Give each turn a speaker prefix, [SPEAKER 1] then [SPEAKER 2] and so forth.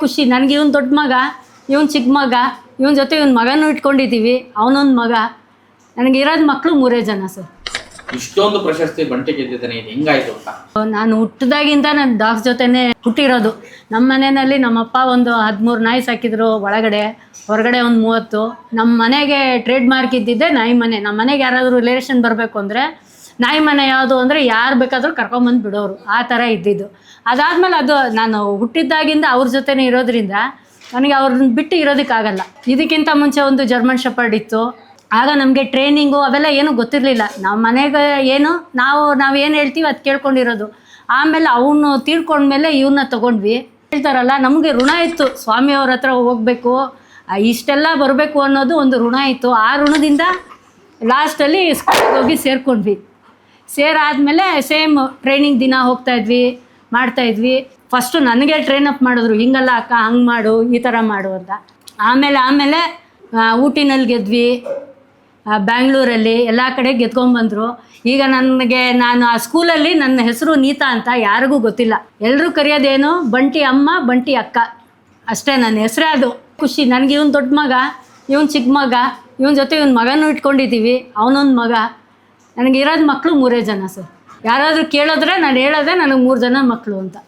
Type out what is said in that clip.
[SPEAKER 1] ಖುಷಿ ನನಗೆ ಇವನು ದೊಡ್ಡ ಮಗ, ಇವನು ಚಿಕ್ಕ ಮಗ, ಇವನ ಜೊತೆ ಇವನ ಮಗನೂ ಇಟ್ಕೊಂಡಿದ್ದೀವಿ, ಅವನೊಂದು ಮಗ. ನನಗೆ ಇರೋದು ಮಕ್ಕಳು 3 ಜನ ಸರ್.
[SPEAKER 2] ಇಷ್ಟೊಂದು ಪ್ರಶಸ್ತಿ ಬಂಟಿ ಗೆದ್ದಿದ್ದಾನೆ, ಇದು ಹೆಂಗಾಯ್ತು ಅಂತ?
[SPEAKER 1] ನಾನು ಹುಟ್ಟಿದಾಗಿಂದ ನನ್ನ ಡಾಗ್ಸ್ ಜೊತೆನೇ ಹುಟ್ಟಿರೋದು. ನಮ್ಮ ಮನೆಯಲ್ಲಿ ನಮ್ಮಪ್ಪ ಒಂದು 13 ನಾಯಿ ಸಾಕಿದ್ರು, ಒಳಗಡೆ ಹೊರಗಡೆ ಒಂದು 30. ನಮ್ಮ ಮನೆಗೆ ಟ್ರೇಡ್ ಮಾರ್ಕ್ ಇದ್ದಿದ್ದೆ ನಾಯಿ ಮನೆ. ನಮ್ಮ ಮನೆಗೆ ಯಾರಾದರೂ ರಿಲೇಷನ್ ಬರಬೇಕು ಅಂದರೆ ನಾಯಿ ಮನೆ ಯಾವುದು ಅಂದರೆ ಯಾರು ಬೇಕಾದರೂ ಕರ್ಕೊಂಬಂದು ಬಿಡೋರು, ಆ ಥರ ಇದ್ದಿದ್ದು. ಅದಾದಮೇಲೆ ಅದು ನಾನು ಹುಟ್ಟಿದ್ದಾಗಿಂದ ಅವ್ರ ಜೊತೆನೇ ಇರೋದ್ರಿಂದ ನನಗೆ ಅವ್ರನ್ನ ಬಿಟ್ಟು ಇರೋದಕ್ಕಾಗಲ್ಲ. ಇದಕ್ಕಿಂತ ಮುಂಚೆ ಒಂದು ಜರ್ಮನ್ ಶೆಪರ್ಡ್ ಇತ್ತು. ಆಗ ನಮಗೆ ಟ್ರೈನಿಂಗು ಅವೆಲ್ಲ ಏನೂ ಗೊತ್ತಿರಲಿಲ್ಲ. ನಮ್ಮ ಮನೆಗೆ ಏನು ನಾವು ಏನು ಹೇಳ್ತೀವಿ ಅದು ಕೇಳ್ಕೊಂಡಿರೋದು. ಆಮೇಲೆ ಅವನು ತೀರ್ಕೊಂಡ್ಮೇಲೆ ಇವನ್ನ ತೊಗೊಂಡ್ವಿ. ಹೇಳ್ತಾರಲ್ಲ, ನಮಗೆ ಋಣ ಇತ್ತು, ಸ್ವಾಮಿಯವ್ರ ಹತ್ರ ಹೋಗಬೇಕು, ಇಷ್ಟೆಲ್ಲ ಬರಬೇಕು ಅನ್ನೋದು ಒಂದು ಋಣ ಇತ್ತು. ಆ ಋಣದಿಂದ ಲಾಸ್ಟಲ್ಲಿ ಸ್ಕೂಲಿಗೆ ಹೋಗಿ ಸೇರ್ಕೊಂಡ್ವಿ. ಸೇರಾದಮೇಲೆ ಸೇಮ್ ಟ್ರೈನಿಂಗ್ ದಿನ ಹೋಗ್ತಾಯಿದ್ವಿ, ಮಾಡ್ತಾಯಿದ್ವಿ. ಫಸ್ಟು ನನಗೆ ಟ್ರೈನಪ್ ಮಾಡಿದ್ರು, ಹಿಂಗಲ್ಲ ಅಕ್ಕ, ಹಂಗೆ ಮಾಡು, ಈ ಥರ ಮಾಡು ಅಂತ. ಆಮೇಲೆ ಊಟಿನಲ್ಲಿ ಗೆದ್ವಿ, ಬ್ಯಾಂಗ್ಳೂರಲ್ಲಿ ಎಲ್ಲ ಕಡೆ ಗೆದ್ಕೊಂಡ್ಬಂದರು. ಈಗ ನಾನು ಆ ಸ್ಕೂಲಲ್ಲಿ ನನ್ನ ಹೆಸರು ನೀತಾ ಅಂತ ಯಾರಿಗೂ ಗೊತ್ತಿಲ್ಲ. ಎಲ್ಲರೂ ಕರೆಯೋದೇನು ಬಂಟಿ ಅಮ್ಮ, ಬಂಟಿ ಅಕ್ಕ, ಅಷ್ಟೇ ನನ್ನ ಹೆಸರೇ ಅದು. ಖುಷಿ ನನಗೆ ಇವನು ದೊಡ್ಡ ಮಗ, ಇವನು ಚಿಕ್ಕ ಮಗ, ಇವನ ಜೊತೆ ಇವನ ಮಗನೂ ಇಟ್ಕೊಂಡಿದ್ದೀವಿ, ಅವನೊಂದು ಮಗ. ನನಗೆ ಇರೋದು ಮಕ್ಕಳು 3 ಜನ ಸರ್. ಯಾರಾದರೂ ಕೇಳಿದ್ರೆ ನಾನು ಹೇಳೋದೆ ನನಗೆ 3 ಜನ ಮಕ್ಕಳು ಅಂತ.